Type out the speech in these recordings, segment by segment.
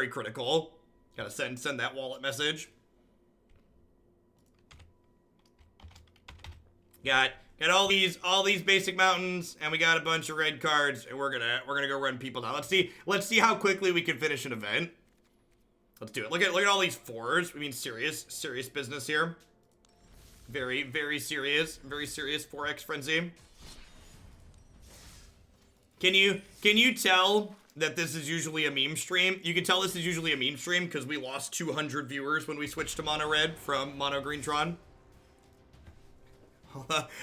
very critical. Gotta send that wallet message. Got all these basic mountains, and we got a bunch of red cards, and we're gonna go run people down. Let's see how quickly we can finish an event. Let's do it. Look at all these 4s. We mean serious business here. Very, very serious 4x frenzy. Can you tell that this is usually a meme stream? You can tell this is usually a meme stream because we lost 200 viewers when we switched to mono red from mono green Tron.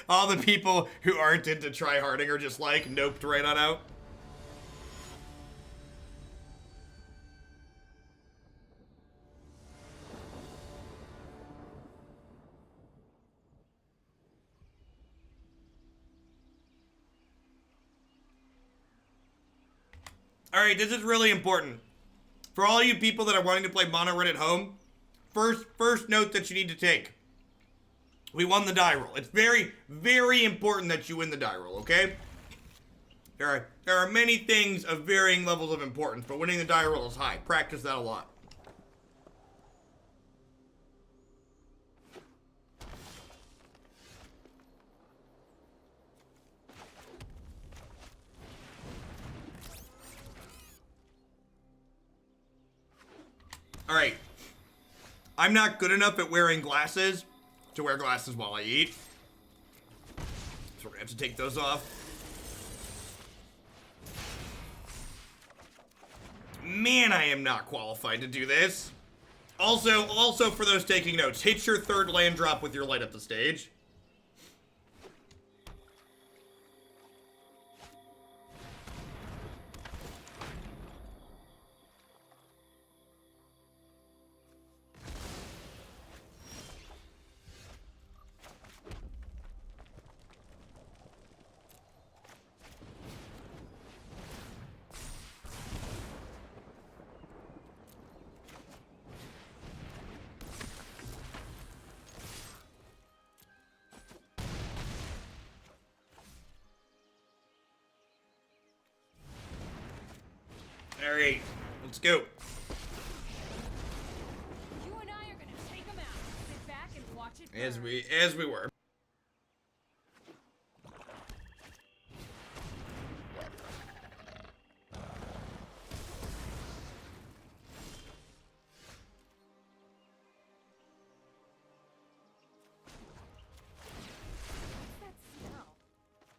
All the people who aren't into tryharding are just like noped right on out. Alright, this is really important. For all you people that are wanting to play mono red at home, first note that you need to take. We won the die roll. It's very, very important that you win the die roll, okay? There are many things of varying levels of importance, but winning the die roll is high. Practice that a lot. Alright. I'm not good enough at wearing glasses to wear glasses while I eat. So we're gonna have to take those off. Man, I am not qualified to do this. Also for those taking notes, hit your 3rd land drop with your light up the stage. Alright, let's go. You and I are gonna take them out. Sit back and watch it burn. As we were. What's that smell?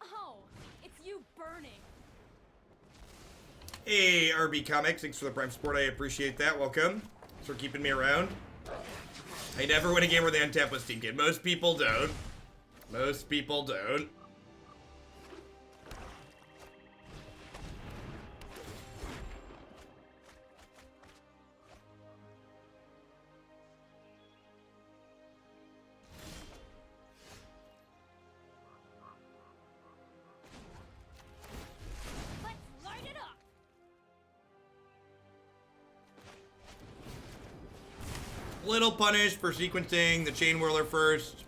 Oh, it's you burning. Hey, RB Comics, thanks for the Prime support. I appreciate that. Welcome. Thanks for keeping me around. I never win a game where they untap with Steam-Kin. Most people don't. Most people don't. Let's light it up. Little punish for sequencing the Chainwhirler first.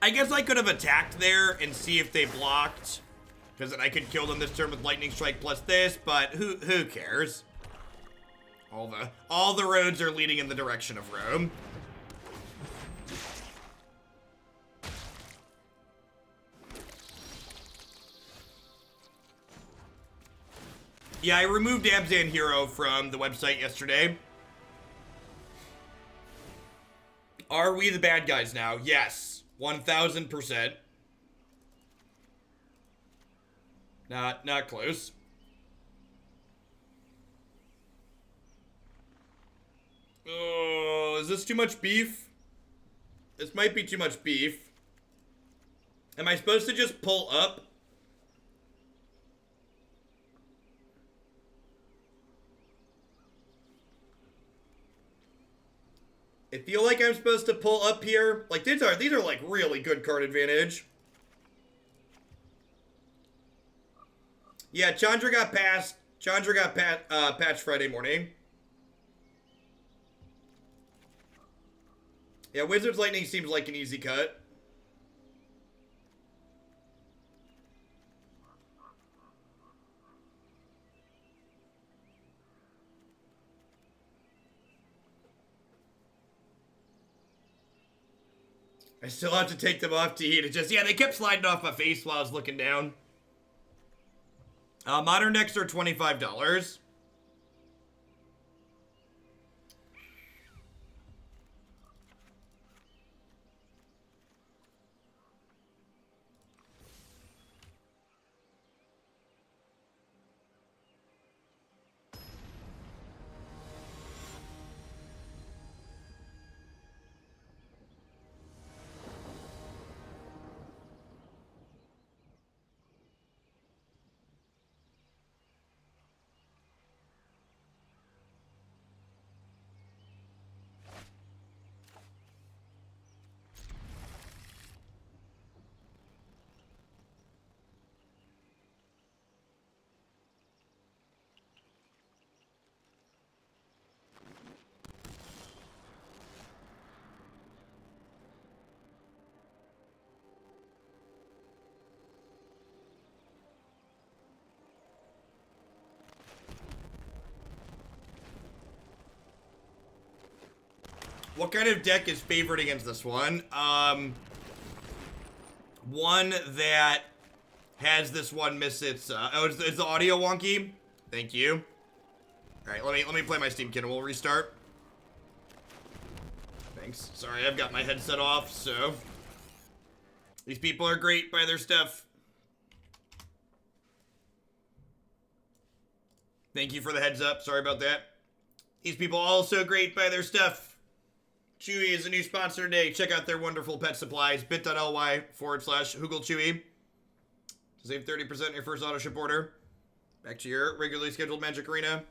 I guess I could have attacked there and see if they blocked, because then I could kill them this turn with Lightning Strike plus this, but who cares? All the roads are leading in the direction of Rome. Yeah, I removed Abzan Hero from the website yesterday. Are we the bad guys now? Yes. 1000%. Not close. Oh, is this too much beef? This might be too much beef. Am I supposed to just pull up? I feel like I'm supposed to pull up here. Like, these are like really good card advantage. Yeah, Chandra got patched Friday morning. Yeah, Wizard's Lightning seems like an easy cut. I still have to take them off to eat. It just, yeah, they kept sliding off my face while I was looking down. Modern decks are $25. What kind of deck is favored against this one? One that has this one miss its, is the audio wonky? Thank you. Alright, let me play my Steam-Kin and we'll restart. Thanks. Sorry, I've got my headset off, so. These people are great by their stuff. Thank you for the heads up. Sorry about that. These people are also great by their stuff. Chewy is a new sponsor today. Check out their wonderful pet supplies. bit.ly/HoogleChewy. To save 30% on your first auto ship order. Back to your regularly scheduled Magic Arena.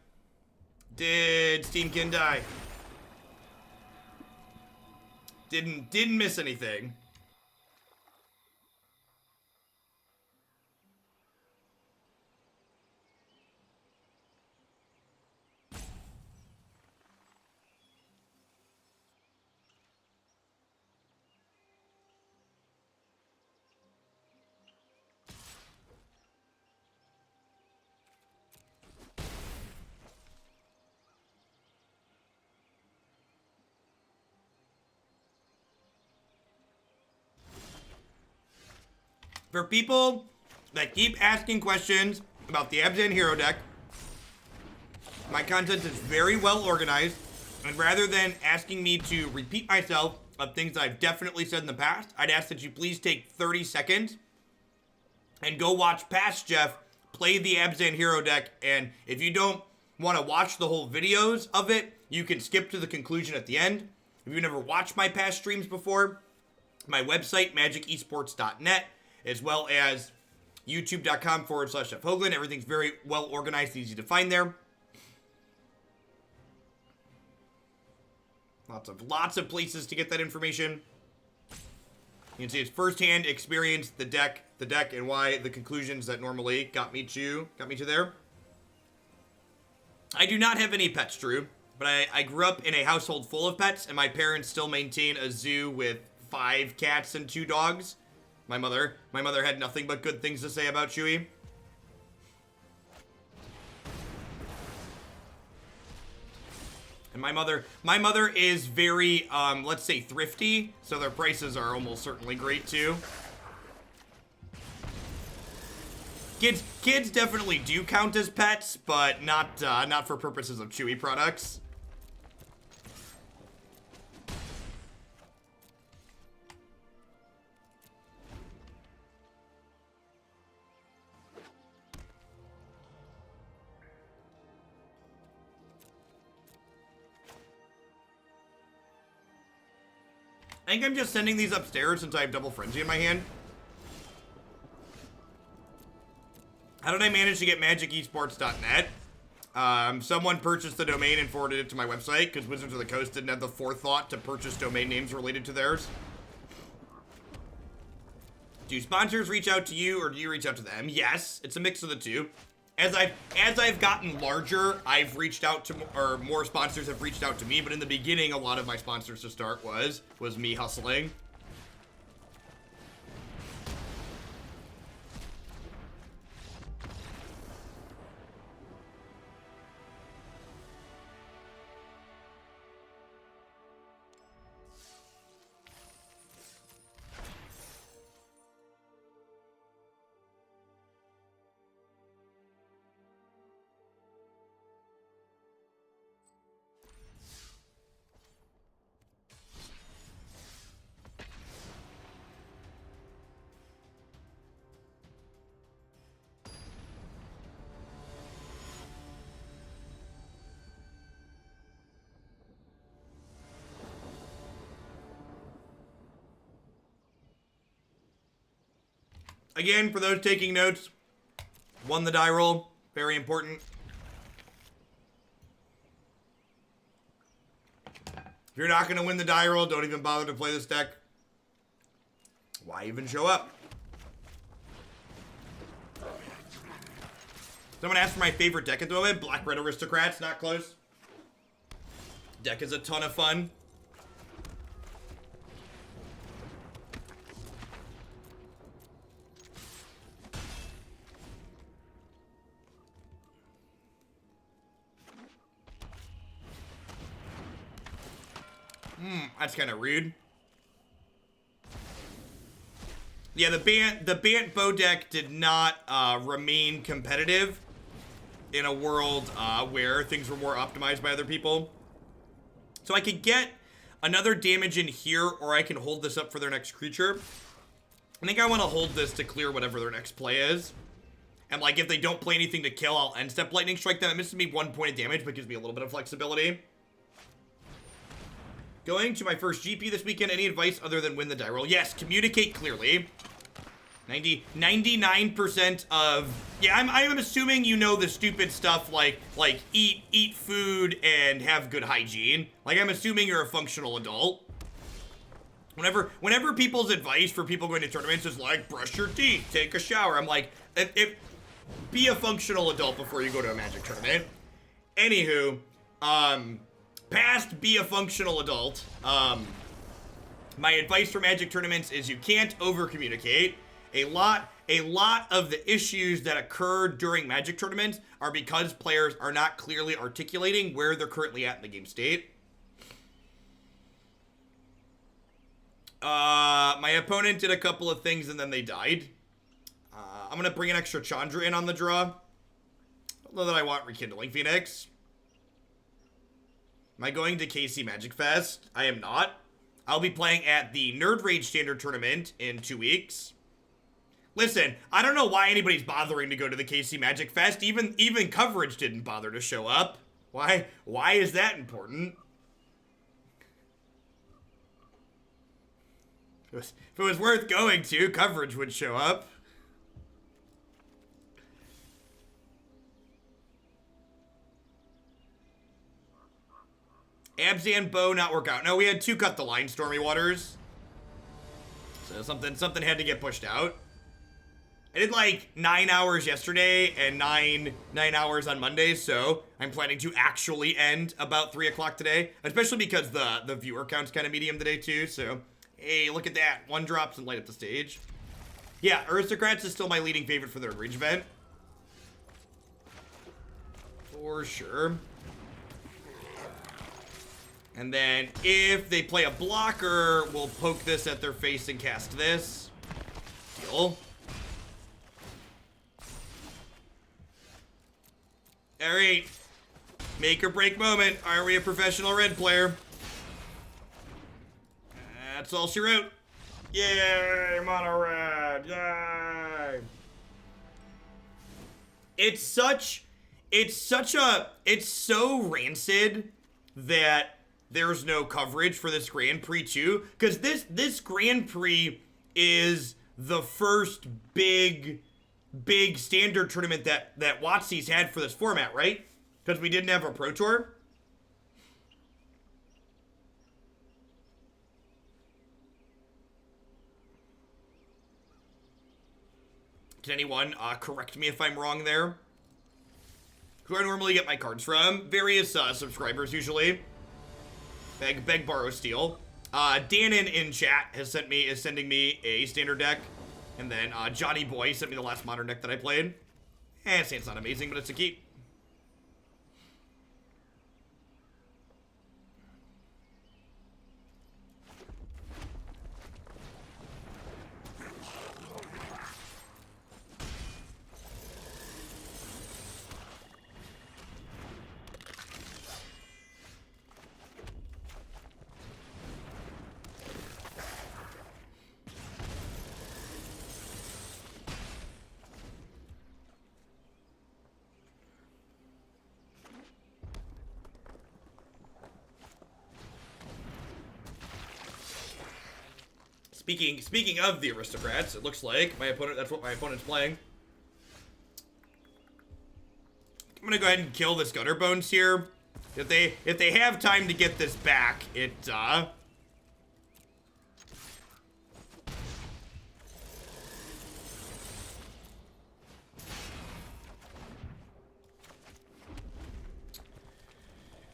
Did Steam-Kin die? Didn't miss anything. For people that keep asking questions about the Abzan Hero deck, my content is very well organized, and rather than asking me to repeat myself of things I've definitely said in the past, I'd ask that you please take 30 seconds and go watch past Jeff play the Abzan Hero deck, and if you don't want to watch the whole videos of it, you can skip to the conclusion at the end. If you've never watched my past streams before, my website, magicesports.net, as well as youtube.com/FHoagland. Everything's very well organized, easy to find there. Lots of places to get that information. You can see it's firsthand experience the deck, and why the conclusions that normally got me to there. I do not have any pets, Drew, but I grew up in a household full of pets, and my parents still maintain a zoo with 5 cats and 2 dogs. My mother had nothing but good things to say about Chewy. And my mother is very, let's say thrifty, so their prices are almost certainly great too. Kids definitely do count as pets, but not for purposes of Chewy products. I think I'm just sending these upstairs since I have Double Frenzy in my hand. How did I manage to get magicesports.net? Someone purchased the domain and forwarded it to my website because Wizards of the Coast didn't have the forethought to purchase domain names related to theirs. Do sponsors reach out to you or do you reach out to them? Yes, it's a mix of the two. As I've gotten larger, I've reached out to, or more sponsors have reached out to me, but in the beginning, a lot of my sponsors to start was me hustling. Again, for those taking notes, won the die roll. Very important. If you're not going to win the die roll, don't even bother to play this deck. Why even show up? Someone asked for my favorite deck at the moment. Black Red Aristocrats, not close. Deck is a ton of fun. That's kind of rude. Yeah, the Bant Bow deck did not remain competitive in a world where things were more optimized by other people. So I could get another damage in here, or I can hold this up for their next creature. I think I want to hold this to clear whatever their next play is. And like, if they don't play anything to kill, I'll end step Lightning Strike them. It misses me 1 point of damage, but gives me a little bit of flexibility. Going to my first GP this weekend. Any advice other than win the die roll? Yes, communicate clearly. 99% of... Yeah, I'm assuming you know the stupid stuff like eat food and have good hygiene. Like, I'm assuming you're a functional adult. Whenever people's advice for people going to tournaments is like, brush your teeth, take a shower, I'm like, be a functional adult before you go to a Magic tournament. Anywho, past be a functional adult. My advice for Magic tournaments is you can't over-communicate. A lot of the issues that occur during Magic tournaments are because players are not clearly articulating where they're currently at in the game state. My opponent did a couple of things and then they died. I'm gonna bring an extra Chandra in on the draw. I don't know that I want Rekindling Phoenix. Am I going to KC Magic Fest? I am not. I'll be playing at the Nerd Rage Standard Tournament in 2 weeks. Listen, I don't know why anybody's bothering to go to the KC Magic Fest. Even coverage didn't bother to show up. Why is that important? If it was worth going to, coverage would show up. Abzan Bow not work out. No, we had 2 cut the line Stormy Waters. So something had to get pushed out. I did like 9 hours yesterday and nine hours on Monday, so I'm planning to actually end about 3 o'clock today, especially because the viewer count's kind of medium today too, so hey, look at that. 1 drops and light up the stage. Yeah, Aristocrats is still my leading favorite for their Rage event. For sure. And then if they play a blocker, we'll poke this at their face and cast this. Deal. Alright. Make or break moment. Are we a professional red player? That's all she wrote. Yay, mono red. Yay. It's so rancid that there's no coverage for this Grand Prix too, because this Grand Prix is the first big standard tournament that WotC's had for this format, right? Because we didn't have a Pro Tour. Can anyone correct me if I'm wrong there? Who do I normally get my cards from? Various subscribers usually. Beg, borrow, steal. Danon in chat is sending me a standard deck. And then Johnny Boy sent me the last modern deck that I played. Say it's not amazing, but it's a keep. Speaking of the aristocrats, it looks like that's what my opponent's playing. I'm gonna go ahead and kill this Gutter Bones here. If they have time to get this back,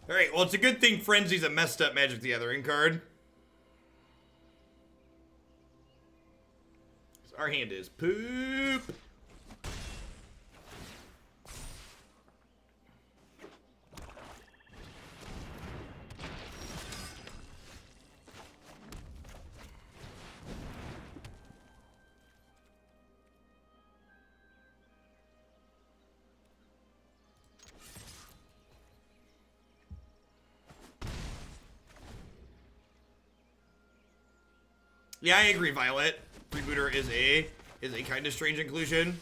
Alright, well, it's a good thing Frenzy's a messed up Magic the Gathering card. Our hand is poop. Yeah, I agree, Violet. Freebooter is a kind of strange inclusion.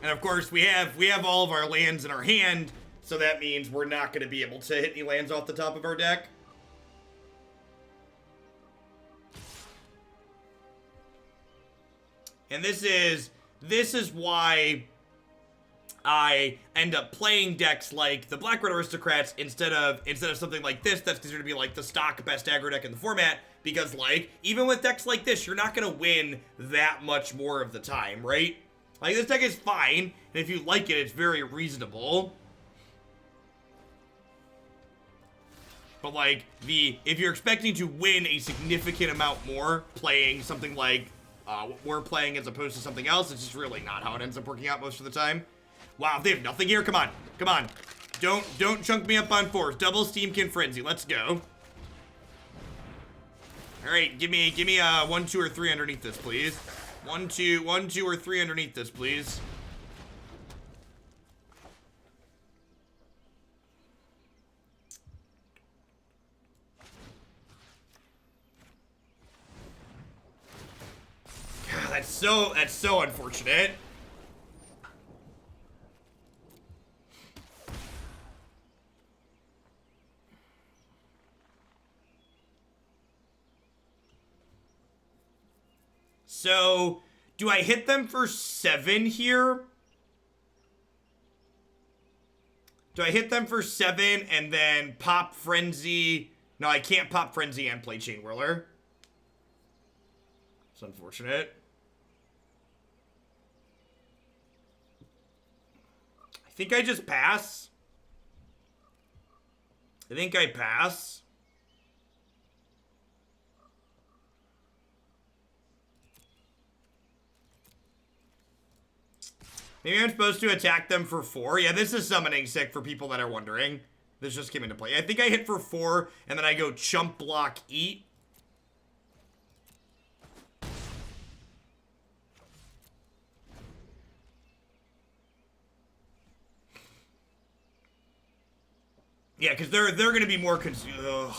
And of course, we have all of our lands in our hand, so that means we're not going to be able to hit any lands off the top of our deck. And this is why I end up playing decks like the Black-Red Aristocrats instead of something like this that's considered to be like the stock best aggro deck in the format, because like even with decks like this, you're not going to win that much more of the time, right? Like, this deck is fine, and if you like it, it's very reasonable. But, like, if you're expecting to win a significant amount more playing something like what we're playing as opposed to something else, it's just really not how it ends up working out most of the time. Wow, they have nothing here. Come on. Come on. Don't chunk me up on 4s. Double Steam-Kin Frenzy. Let's go. Alright, give me a 1, 2, or 3 underneath this, please. 1, 2, or 3 underneath this, please. God, that's so unfortunate. So, do I hit them for 7 here? Do I hit them for 7 and then pop Frenzy? No, I can't pop Frenzy and play Chainwhirler. It's unfortunate. I think I just pass. I think I pass. Maybe I'm supposed to attack them for 4. Yeah, this is summoning sick for people that are wondering. This just came into play. I think I hit for 4, and then I go chump block eat. Yeah, because they're going to be more confused.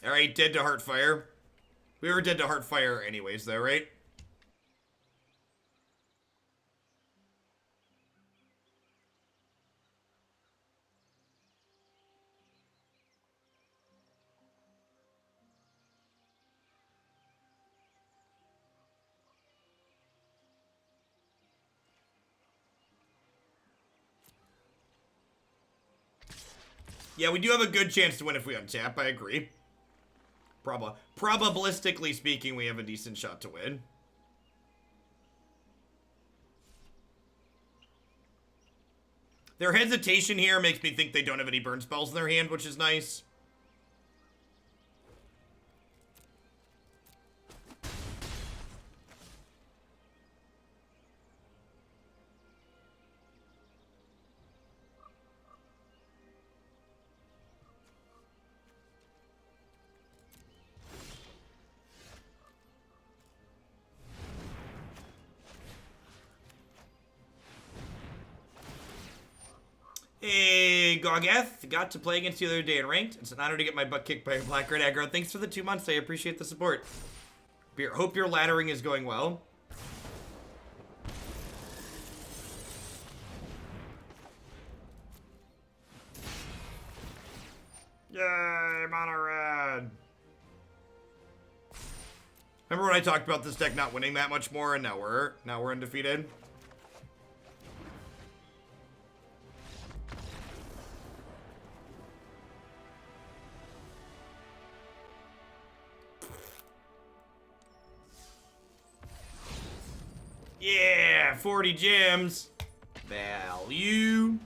Alright, dead to Heartfire. We were dead to Heartfire anyways, though, right? Yeah, we do have a good chance to win if we untap, I agree. Probabilistically speaking, we have a decent shot to win. Their hesitation here makes me think they don't have any burn spells in their hand, which is nice. Hey, Gogeth. Got to play against you the other day in ranked. It's an honor to get my butt kicked by a black red aggro. Thanks for the 2 months. I appreciate the support. Hope your laddering is going well. Yay, mono red. Remember when I talked about this deck not winning that much more, and now we're undefeated? Yeah, 40 gems. Value.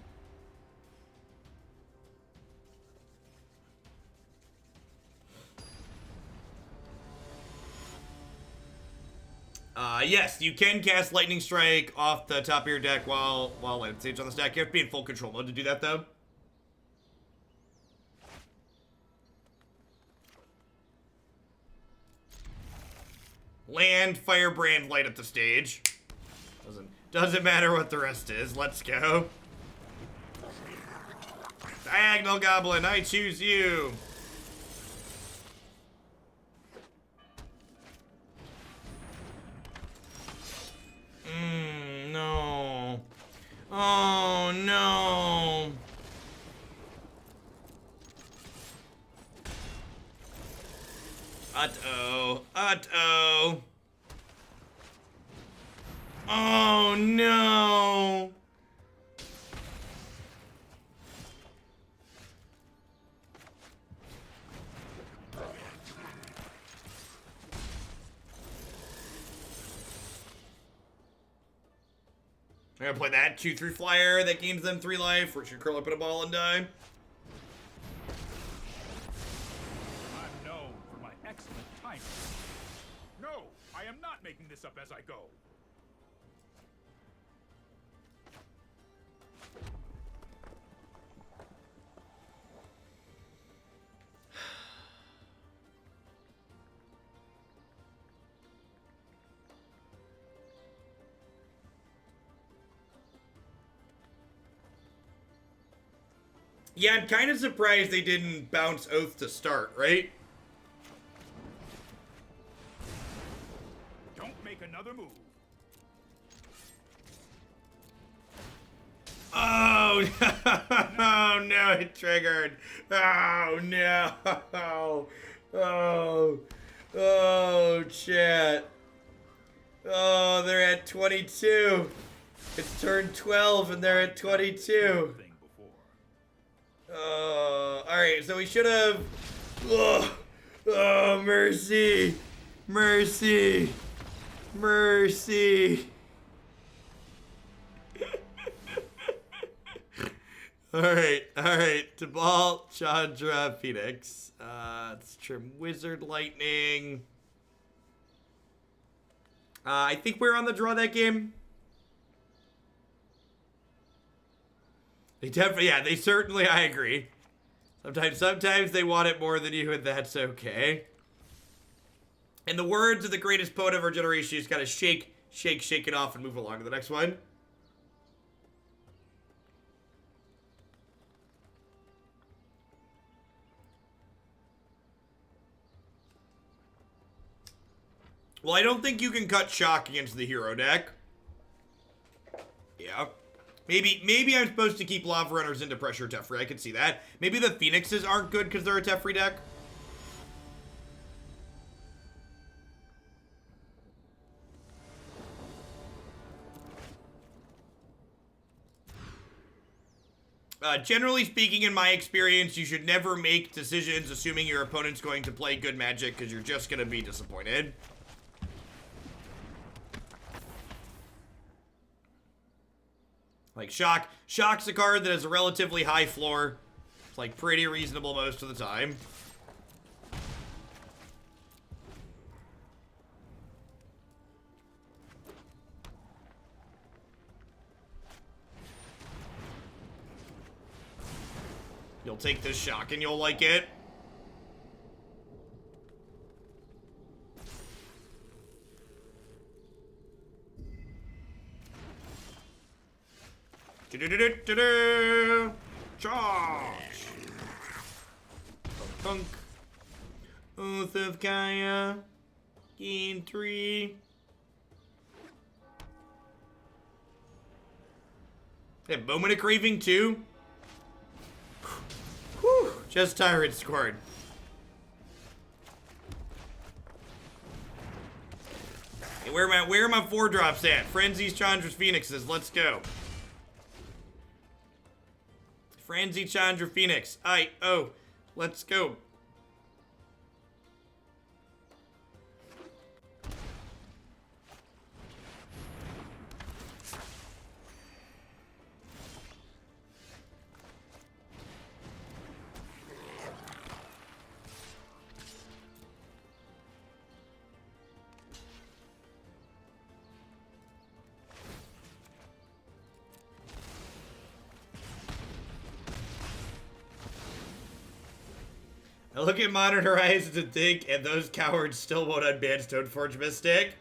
Yes, you can cast Lightning Strike off the top of your deck while Lightning Stage on the stack. You have to be in full control mode to do that, though. Land, Firebrand, light up the stage. Doesn't matter what the rest is. Let's go. Diagonal Goblin, I choose you. No. Oh, no. Uh-oh. Uh-oh. Oh, no. I'm gonna play that 2/3 flyer that gains them 3 life, or should curl up in a ball and die. I'm known for my excellent timing. No, I am not making this up as I go. Yeah, I'm kind of surprised they didn't bounce Oath to start, right? Don't make another move. Oh, no, no, it triggered. Oh, no. Oh, chat. Oh, they're at 22. It's turn 12 and they're at 22. Alright, so we should have... Oh, mercy. Mercy. Mercy. Alright. Tibalt, Chandra, Phoenix. Let's trim Wizard Lightning. I think we're on the draw that game. They definitely, yeah, they certainly, I agree. Sometimes they want it more than you, and that's okay. In the words of the greatest poet of our generation, you just gotta shake it off and move along to the next one. Well, I don't think you can cut Shock against the hero deck. Yeah. Maybe I'm supposed to keep Lava Runners into Pressure Teferi. I can see that. Maybe the Phoenixes aren't good because they're a Teferi deck. Generally speaking, in my experience, you should never make decisions assuming your opponent's going to play good Magic because you're just going to be disappointed. Like, Shock's a card that has a relatively high floor. It's, like, pretty reasonable most of the time. You'll take this Shock and you'll like it. Do-do-do-do-do-do. Charge. Thunk. Oath of Kaya. Gain 3. Yeah, Moment of Craving 2. Whew. Just Tyrant scored. Hey, where are my 4-drops at? Frenzies, Chandra's, Phoenixes. Let's go. Frenzy, Chandra, Phoenix. Let's go. I look at Modern Horizons and think, and those cowards still won't unban Stoneforge Mystic.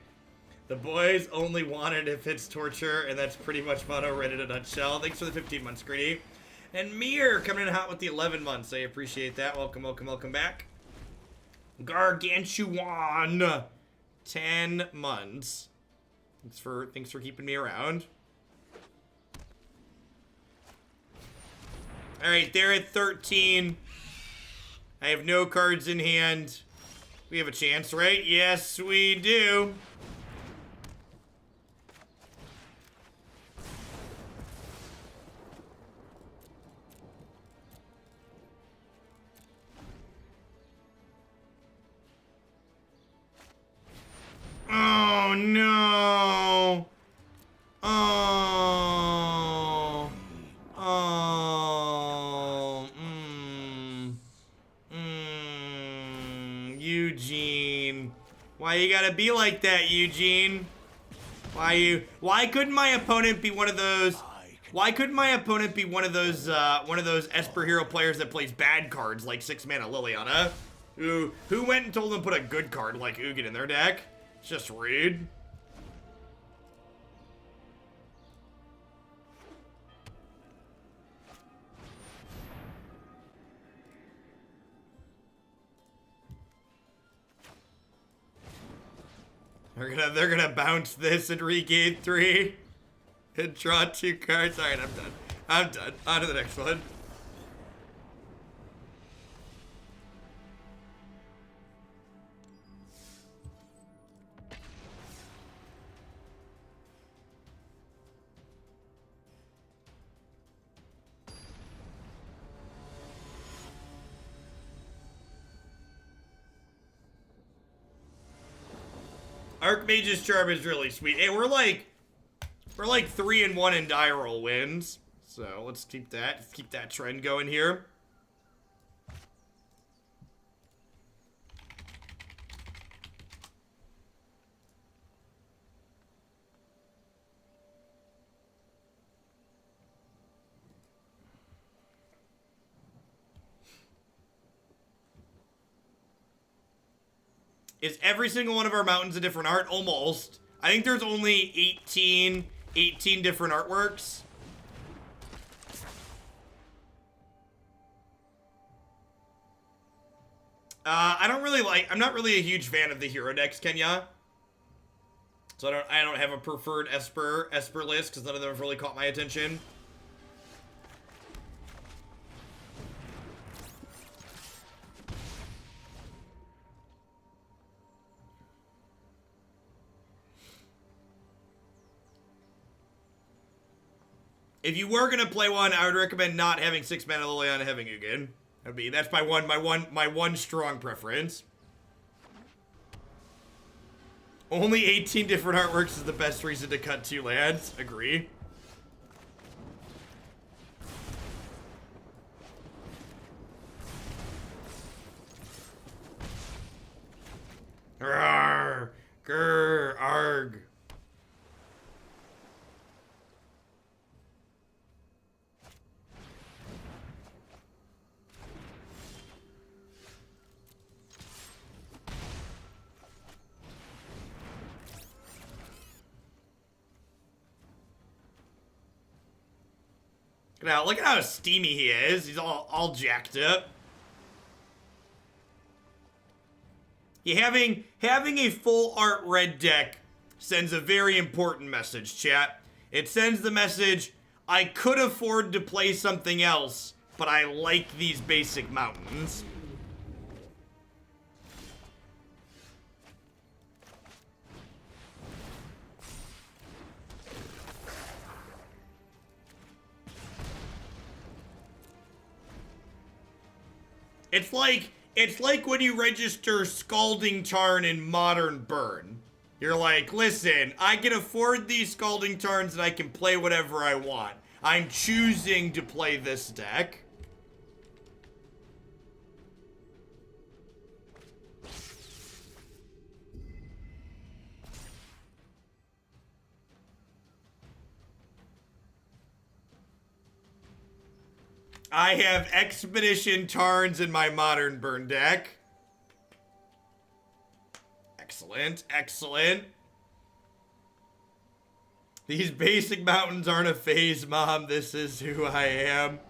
The boys only want it if it's torture, and that's pretty much Mono Red in a nutshell. Thanks for the 15 months, Greedy. And Mir coming in hot with the 11 months. I appreciate that. Welcome, welcome, welcome back. Gargantuan, 10 months. Thanks for keeping me around. All right, they're at 13. I have no cards in hand. We have a chance, right? Yes, we do. Oh, no. Oh. Oh. Eugene. Why you gotta be like that, Eugene? Why couldn't my opponent be one of those? Why couldn't my opponent be one of those Esper hero players that plays bad cards like 6-mana Liliana? Who went and told them to put a good card like Ugin in their deck? It's just rude. They're gonna bounce this and regain 3 and draw 2 cards. All right, I'm done. I'm done. On to the next one. Archmage's Charm is really sweet. Hey, we're like 3-1 in die roll wins. So let's keep that trend going here. Is every single one of our mountains a different art? Almost. I think there's only 18 different artworks. I'm not really a huge fan of the hero decks, Kenya. So I don't have a preferred Esper list because none of them have really caught my attention. If you were gonna play one, I would recommend not having 6-mana Liliana and having Ugin. That's my one strong preference. Only 18 different artworks is the best reason to cut 2 lands. Agree. Arrgh. Grr. Arg. Look at how steamy he is. He's all jacked up. Yeah, having a full art red deck sends a very important message, chat. It sends the message, I could afford to play something else, but I like these basic mountains. It's like when you register Scalding Tarn in Modern Burn. You're like, listen, I can afford these Scalding Tarns and I can play whatever I want. I'm choosing to play this deck. I have Expedition Tarns in my Modern Burn deck. Excellent, excellent. These basic mountains aren't a phase, Mom. This is who I am.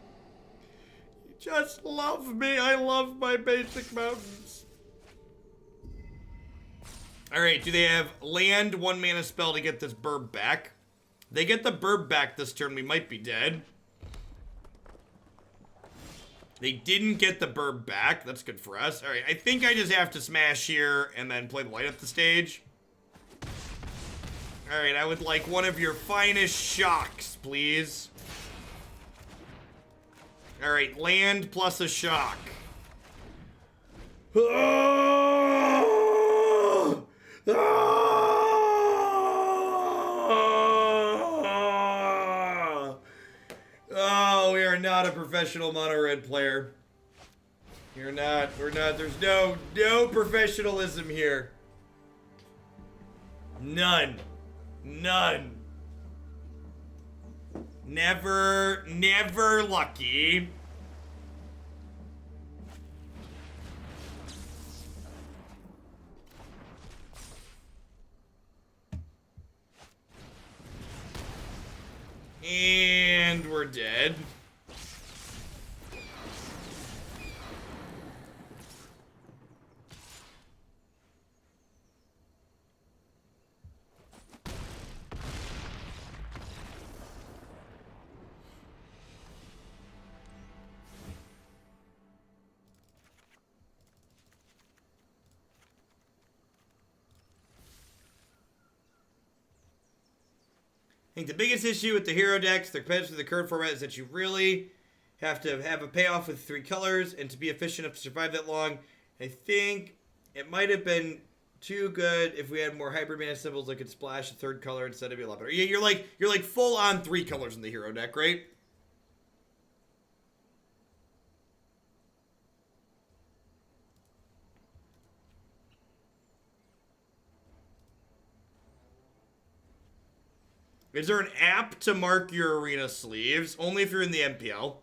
You just love me. I love my basic mountains. Alright, do they have land, 1 mana spell to get this burb back? They get the burb back this turn, we might be dead. They didn't get the burb back. That's good for us. All right, I think I just have to smash here and then play the light up the stage. All right, I would like one of your finest shocks, please. All right, land plus a shock. Oh! Oh, we are not a professional mono red player. We're not. There's no professionalism here. None. Never lucky. And we're dead. I think the biggest issue with the hero decks, the competitive with the current format, is that you really have to have a payoff with 3 colors, and to be efficient enough to survive that long. I think it might have been too good if we had more hybrid mana symbols that could splash a 3rd color instead of be a lot better. Yeah, you're like full on 3 colors in the hero deck, right? Is there an app to mark your arena sleeves? Only if you're in the MPL.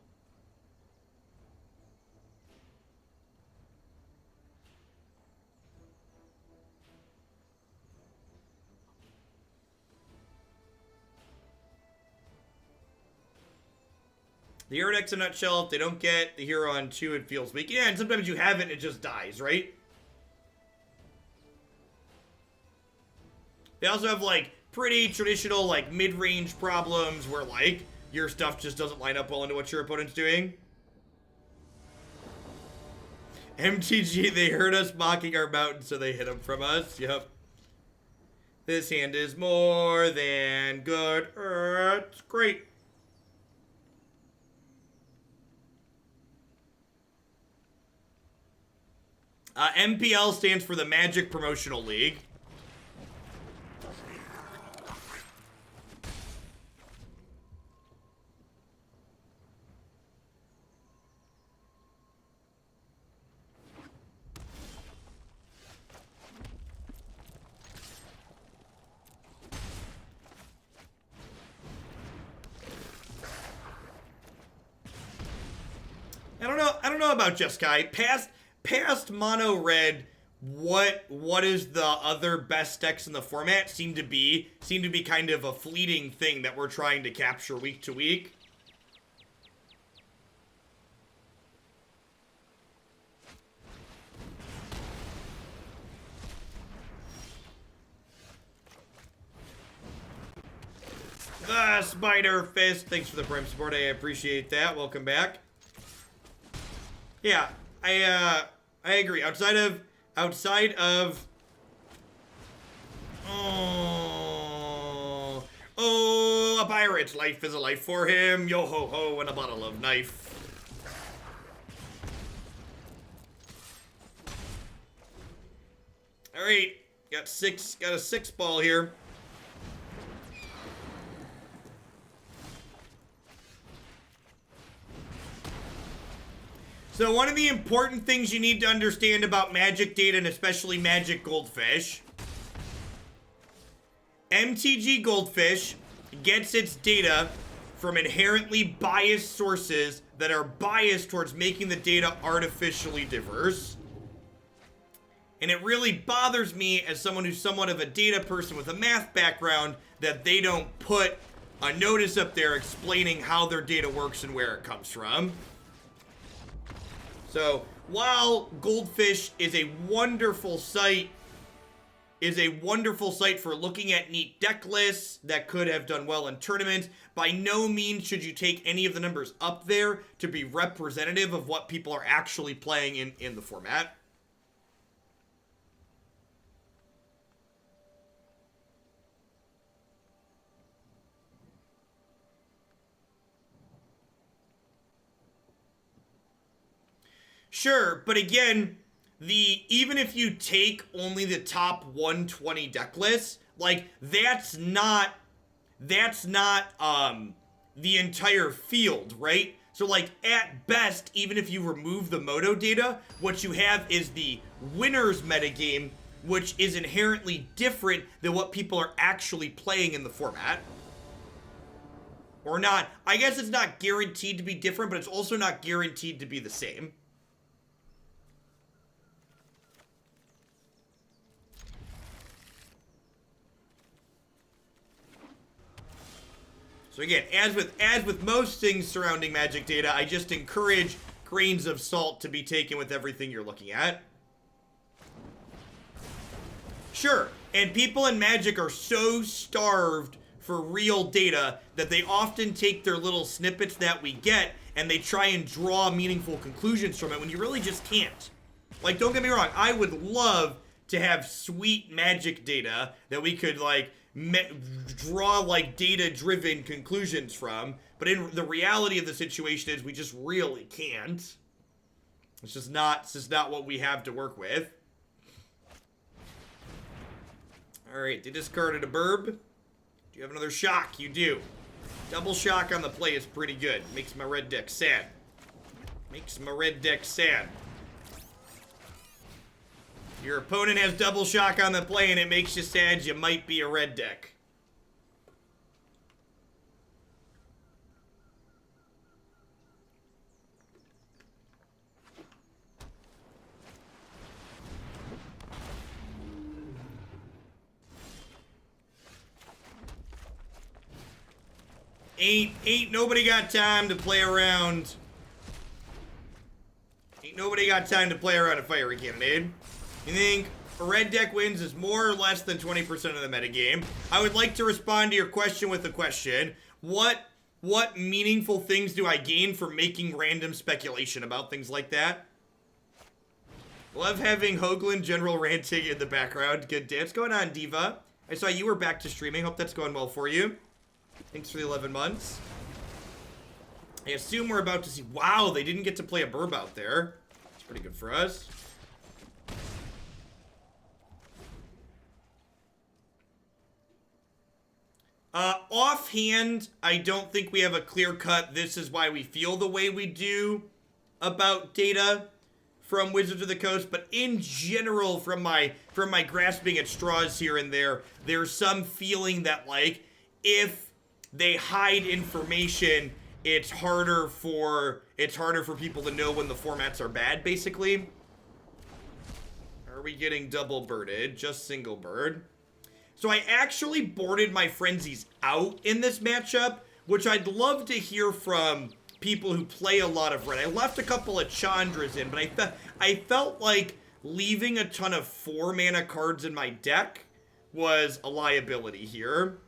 The hero deck's a nutshell. If they don't get the hero on 2, it feels weak. Yeah, and sometimes you have it and it just dies, right? They also have, like, pretty traditional, like, mid-range problems where, like, your stuff just doesn't line up well into what your opponent's doing. MTG, they heard us mocking our mountain, so they hid them from us. Yep. This hand is more than good. It's great. MPL stands for the Magic Promotional League. I don't know about Jeskai. Past mono red, what is the other best decks in the format seem to be kind of a fleeting thing that we're trying to capture week to week. The Spider Fist. Thanks for the Prime support. I appreciate that. Welcome back. Yeah, I agree. Outside of oh, a pirate's life is a life for him. Yo ho ho and a bottle of knife. All right, got a 6 ball here. So one of the important things you need to understand about magic data, and especially magic goldfish, MTG Goldfish gets its data from inherently biased sources that are biased towards making the data artificially diverse. And it really bothers me as someone who's somewhat of a data person with a math background that they don't put a notice up there explaining how their data works and where it comes from. So while Goldfish is a wonderful site, for looking at neat deck lists that could have done well in tournaments, by no means should you take any of the numbers up there to be representative of what people are actually playing in the format. Sure, but again, even if you take only the top 120 deck lists, like that's not the entire field, right? So like at best, even if you remove the Moto data, what you have is the winners metagame, which is inherently different than what people are actually playing in the format. Or not. I guess it's not guaranteed to be different, but it's also not guaranteed to be the same. So again, as with most things surrounding Magic data, I just encourage grains of salt to be taken with everything you're looking at. Sure, and people in Magic are so starved for real data that they often take their little snippets that we get and they try and draw meaningful conclusions from it when you really just can't. Like, don't get me wrong, I would love to have sweet Magic data that we could, like, draw like data-driven conclusions from, but in the reality of the situation is we just really can't. It's just not what we have to work with. All right, they discarded a burb. Do you have another shock? You do. Double shock on the play is pretty good. Makes my red deck sad. Makes my red deck sad. Your opponent has double shock on the play and it makes you sad, you might be a red deck. Ain't nobody got time to play around. Ain't nobody got time to play around a fiery cannonade. You think a red deck wins is more or less than 20% of the metagame? I would like to respond to your question with a question. What meaningful things do I gain from making random speculation about things like that? Love having Hoagland General ranting in the background. Good day. What's going on, Diva? I saw you were back to streaming. Hope that's going well for you. Thanks for the 11 months. I assume we're about to see... Wow, they didn't get to play a burb out there. It's pretty good for us. Offhand, I don't think we have a clear-cut, this is why we feel the way we do about data from Wizards of the Coast, but in general, from my grasping at straws here and there, there's some feeling that, like, if they hide information, it's harder for people to know when the formats are bad, basically. Are we getting double birded? Just single bird. So I actually boarded my Frenzies out in this matchup, which I'd love to hear from people who play a lot of red. I left a couple of Chandras in, but I felt like leaving a ton of 4-mana cards in my deck was a liability here.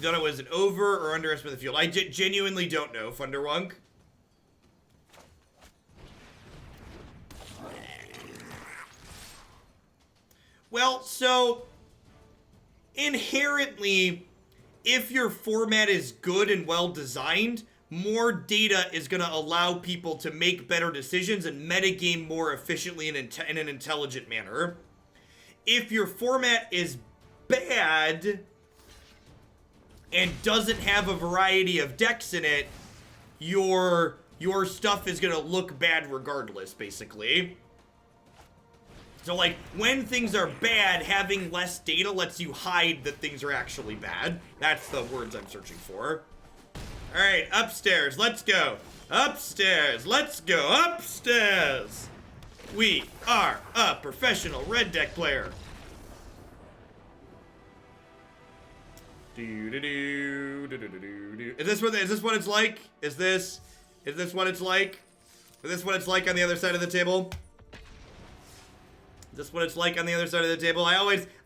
thought it was an over or underestimate the field. I genuinely don't know, Thunderwunk. Well, so inherently, if your format is good and well designed, more data is going to allow people to make better decisions and metagame more efficiently and in an intelligent manner. If your format is bad and doesn't have a variety of decks in it, your stuff is going to look bad regardless, basically. So, like, when things are bad, having less data lets you hide that things are actually bad. That's the words I'm searching for. Alright, upstairs. Let's go. Upstairs. Let's go. Upstairs. We are a professional red deck player. Is this what it's like? Is this what it's like? Is this what it's like on the other side of the table? Is this what it's like on the other side of the table? I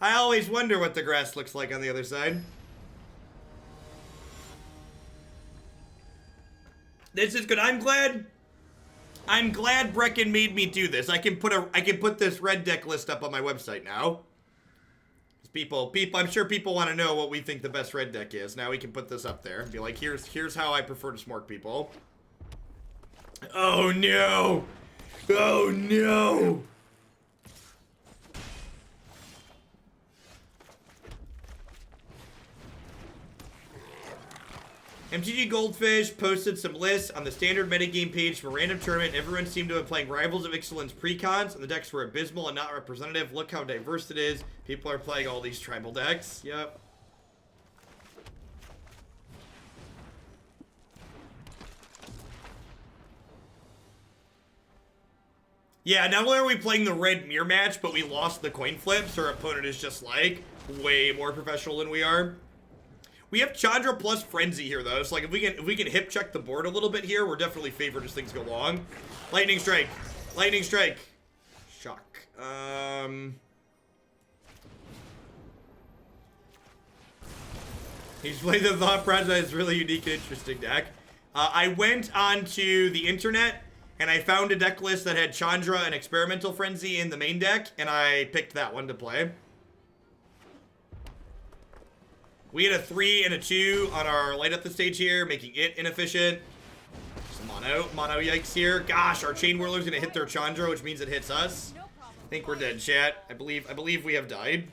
always wonder what the grass looks like on the other side. This is good. I'm glad Brecken made me do this. I can put this red deck list up on my website now. People, I'm sure people want to know what we think the best red deck is. Now we can put this up there and be like, here's how I prefer to smork people. Oh no! Oh no! MTG Goldfish posted some lists on the standard metagame page from a random tournament. Everyone seemed to have been playing Rivals of Excellence precons, and the decks were abysmal and not representative. Look how diverse it is. People are playing all these tribal decks. Yep. Yeah, not only are we playing the red mirror match, but we lost the coin flips. Our opponent is just, like, way more professional than we are. We have Chandra plus Frenzy here, though. So, like, if we can hip check the board a little bit here, we're definitely favored as things go along. Lightning Strike. Lightning Strike. Shock. He's played the Thought Process. It's really unique and interesting deck. I went onto the internet, and I found a deck list that had Chandra and Experimental Frenzy in the main deck, and I picked that one to play. We had a 3 and a 2 on our light up the stage here, making it inefficient. Some mono yikes here. Gosh, our Chainwhirler's gonna hit their Chandra, which means it hits us. I think we're dead, chat. I believe we have died.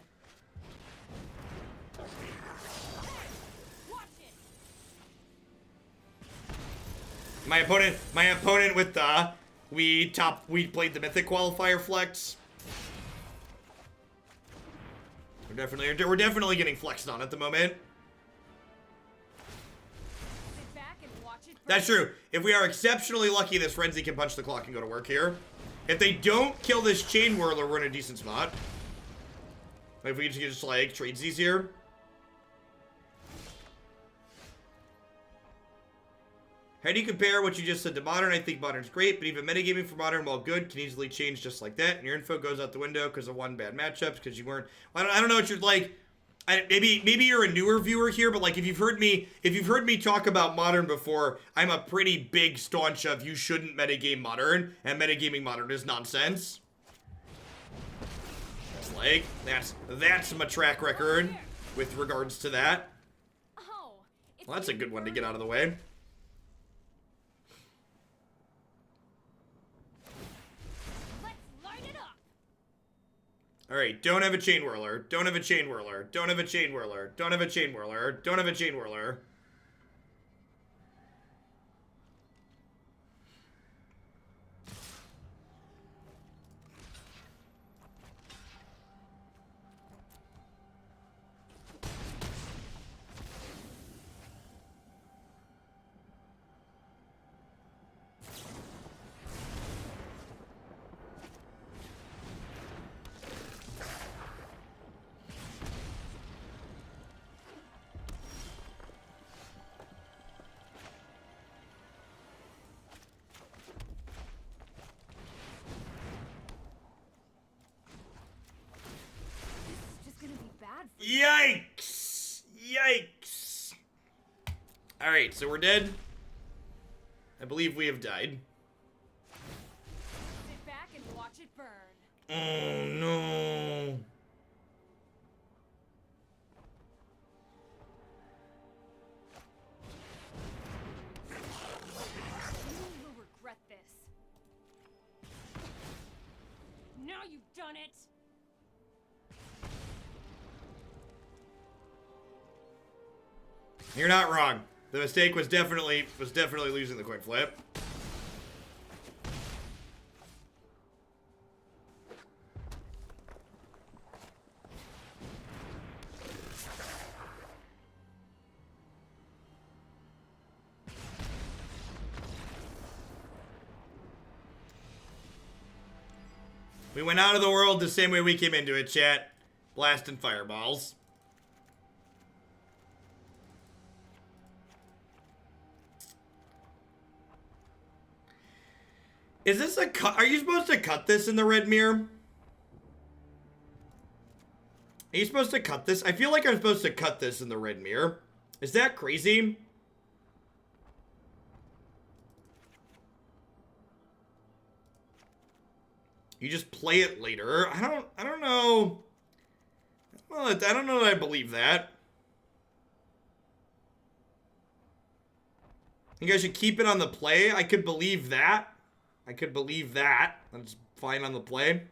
My opponent with the we played the Mythic Qualifier Flex. We're definitely getting flexed on at the moment. That's true. If we are exceptionally lucky, this Frenzy can punch the clock and go to work here. If they don't kill this Chainwhirler, we're in a decent spot. Like if we just like trade these here. How do you compare what you just said to Modern? I think Modern's great, but even metagaming for Modern, while good, can easily change just like that. And your info goes out the window because of one bad matchups, because you weren't. I don't know what you're like. Maybe you're a newer viewer here, but like if you've heard me talk about Modern before, I'm a pretty big staunch of you shouldn't metagame Modern, and metagaming Modern is nonsense. It's like that's my track record with regards to that. Well, that's a good one to get out of the way. Alright, don't have a Chainwhirler. Don't have a Chainwhirler. Don't have a Chainwhirler. Don't have a Chainwhirler. Don't have a Chainwhirler. Yikes! Yikes! Alright, so we're dead. I believe we have died. Sit back and watch it burn. Oh no. You will regret this. Now you've done it. You're not wrong. The mistake was definitely losing the coin flip. We went out of the world the same way we came into it, chat. Blasting fireballs. Is this a cut? Are you supposed to cut this in the red mirror? Are you supposed to cut this? I feel like I'm supposed to cut this in the red mirror. Is that crazy? You just play it later. I don't know. Well, I don't know that I believe that. I think I should keep it on the play. I could believe that. I could believe that. That's fine on the play.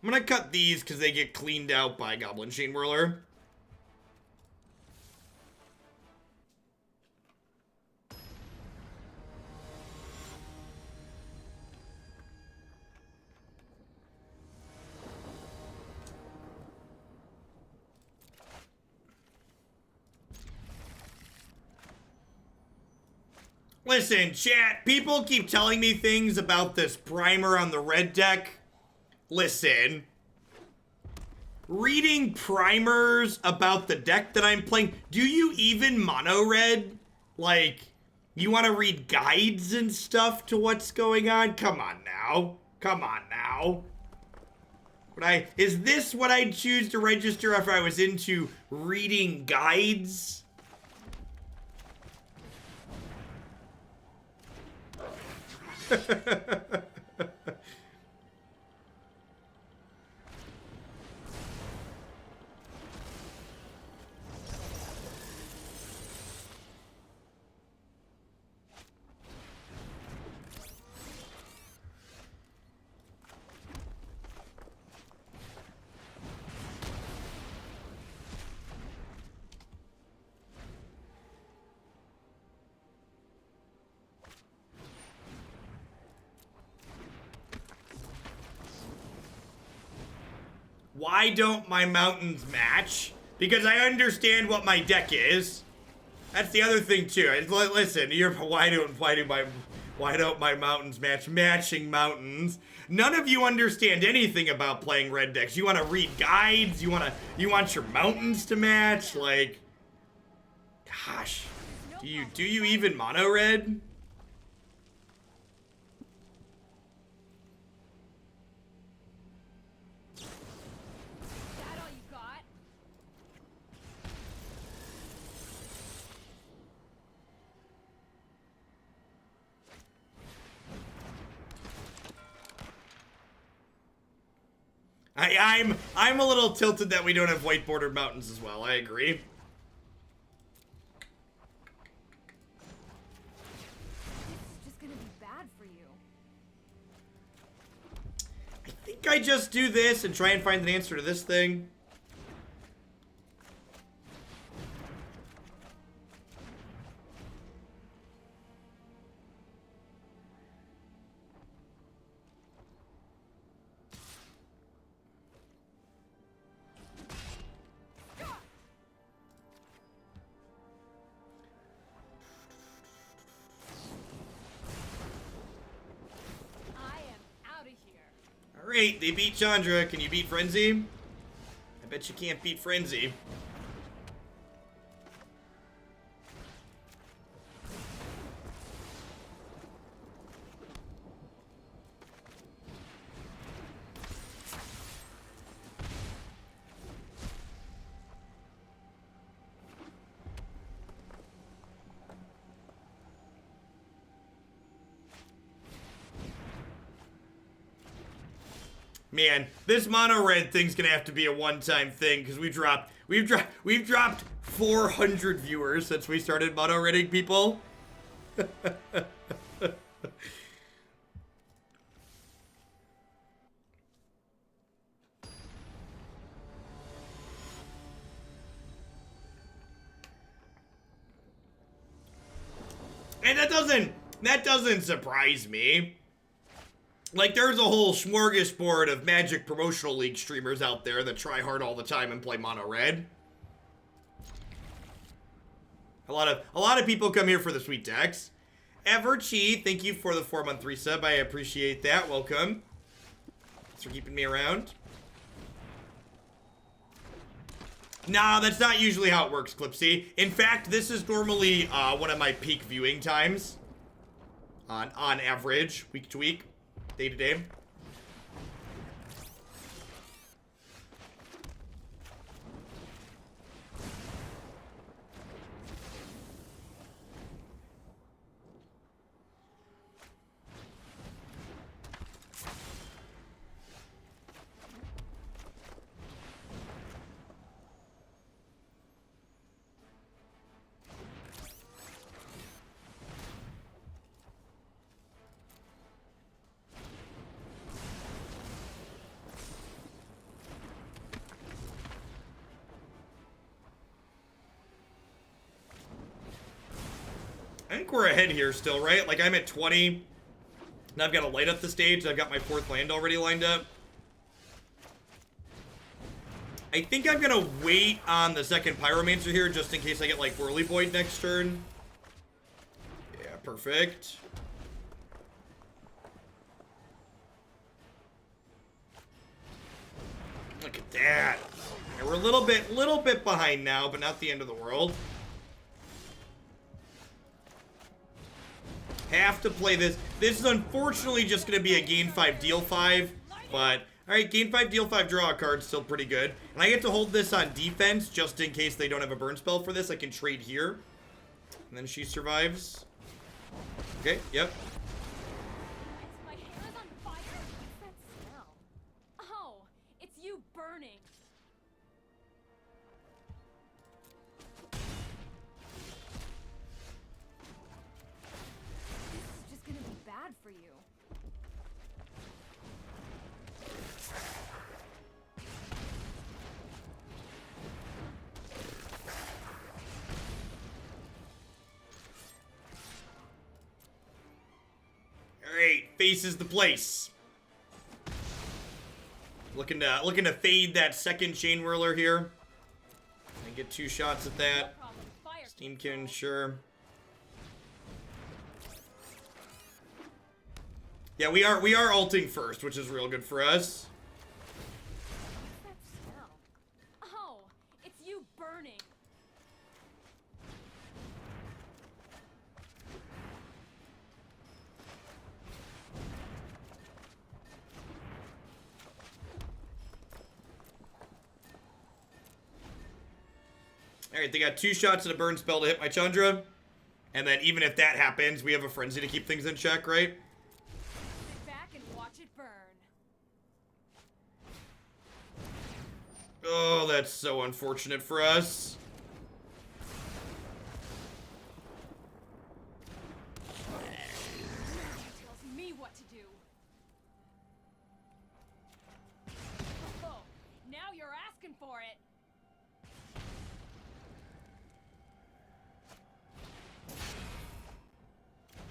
I'm gonna cut these because they get cleaned out by Goblin Chainwhirler. Listen, chat, people keep telling me things about this primer on the red deck. Listen. Reading primers about the deck that I'm playing. Do you even mono red? Like, you want to read guides and stuff to what's going on? Come on now. Come on now. Is this what I'd choose to register if I was into reading guides? Why don't my mountains match? Because I understand what my deck is. That's the other thing too. Listen, why don't my mountains match? Matching mountains. None of you understand anything about playing red decks. You want to read guides. You want your mountains to match. Like, gosh, do you even mono red? I'm a little tilted that we don't have white bordered mountains as well. I agree. This is just gonna be bad for you. I think I just do this and try and find an answer to this thing. Alright, they beat Chandra. Can you beat Frenzy? I bet you can't beat Frenzy. Man, this mono red thing's gonna have to be a one-time thing because we've dropped 400 viewers since we started mono redding people. And that doesn't surprise me. Like, there's a whole smorgasbord of Magic Promotional League streamers out there that try hard all the time and play mono red. A lot of people come here for the sweet decks. Everchi, thank you for the 4-month resub. I appreciate that. Welcome. Thanks for keeping me around. Nah, that's not usually how it works, Clipsy. In fact, this is normally one of my peak viewing times. On average, week to week, day to day. I think we're ahead here still, right? Like, I'm at 20. Now I've got to light up the stage. I've got my 4th land already lined up. I think I'm going to wait on the 2nd Pyromancer here just in case I get, like, Whirly Void next turn. Yeah, perfect. Look at that. Yeah, we're a little bit behind now, but not the end of the world. Have to play this. This is unfortunately just going to be a gain 5, deal 5. But, alright, gain 5, deal 5, draw a card. Still pretty good. And I get to hold this on defense just in case they don't have a burn spell for this. I can trade here. And then she survives. Okay, yep. My hair is on fire? What's that smell? Oh, it's you burning. This is just gonna be bad for you. Alright, faces the place. Looking to fade that 2nd Chainwhirler here. And get 2 shots at that. Steam-Kin, sure. Yeah, we are ulting first, which is real good for us. What's that smell? Oh, it's you burning. Alright, they got 2 shots and a burn spell to hit my Chandra. And then even if that happens, we have a frenzy to keep things in check, right? Sit back and watch it burn. Oh, that's so unfortunate for us. Tells me what to do. Oh, now you're asking for it.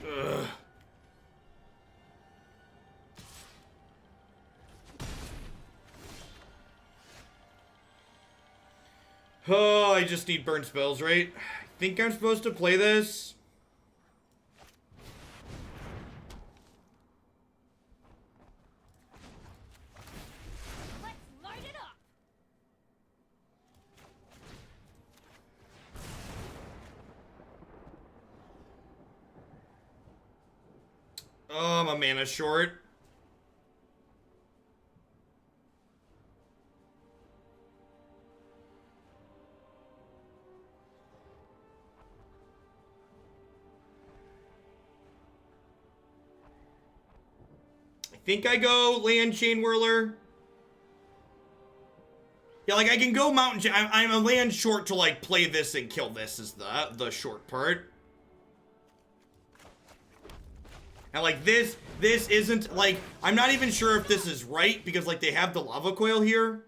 Ugh. Oh, I just need burn spells, right? I think I'm supposed to play this. Let's light it up. Oh, I'm a mana short. I think I go land Chainwhirler. Yeah, like, I can go I'm a land short to, like, play this and kill this is the short part. And, like, this isn't, like, I'm not even sure if this is right, because, like, they have the Lava Coil here.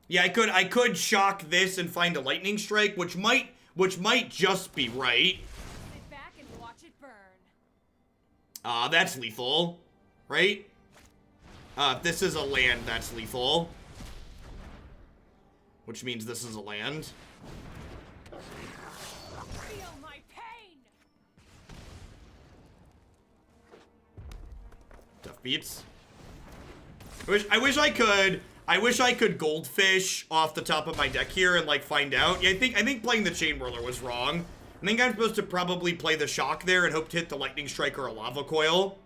Yeah, I could shock this and find a lightning strike, which might just be right. Sit back and watch it burn. That's lethal, right? If this is a land, that's lethal. Which means this is a land. Feel my pain. Tough beats. I wish I could goldfish off the top of my deck here and, like, find out. Yeah, I think playing the Chainwhirler was wrong. I think I'm supposed to probably play the shock there and hope to hit the lightning strike or a lava coil.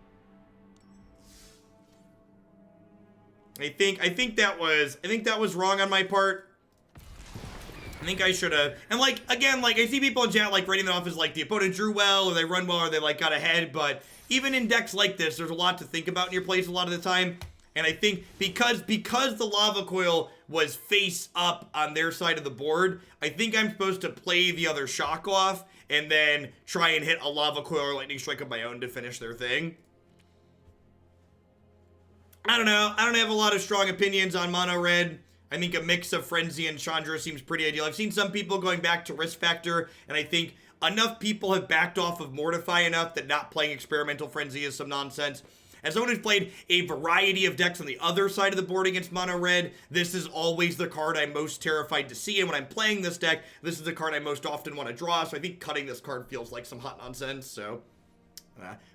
I think that was wrong on my part. I think I should have. And, like, again, like, I see people in chat, like, writing it off as, like, the opponent drew well, or they run well, or they, like, got ahead. But even in decks like this, there's a lot to think about in your plays a lot of the time. And I think because the Lava Coil was face up on their side of the board, I think I'm supposed to play the other shock off and then try and hit a Lava Coil or Lightning Strike of my own to finish their thing. I don't know. I don't have a lot of strong opinions on Mono Red. I think a mix of Frenzy and Chandra seems pretty ideal. I've seen some people going back to Risk Factor, and I think enough people have backed off of Mortify enough that not playing Experimental Frenzy is some nonsense. As someone who's played a variety of decks on the other side of the board against Mono Red, this is always the card I'm most terrified to see. And when I'm playing this deck, this is the card I most often want to draw. So I think cutting this card feels like some hot nonsense. So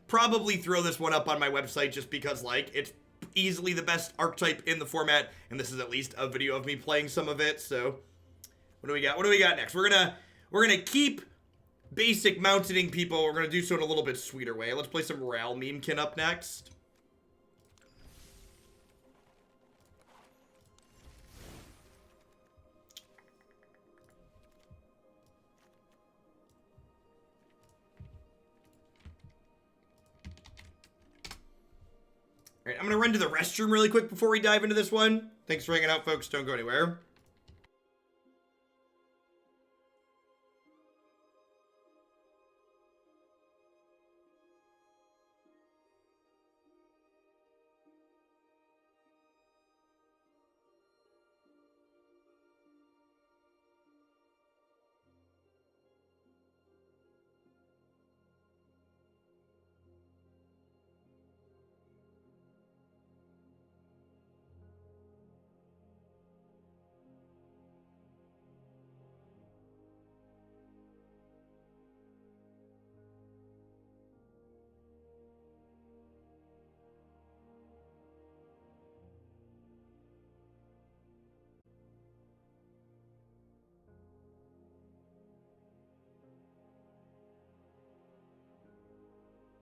probably throw this one up on my website just because, like, it's easily the best archetype in the format. And this is at least a video of me playing some of it. So what do we got? What do we got next? We're gonna keep basic mounting people. We're gonna do so in a little bit sweeter way. Let's play some Morale Meme-Kin up next. All right, I'm going to run to the restroom really quick before we dive into this one. Thanks for hanging out, folks. Don't go anywhere.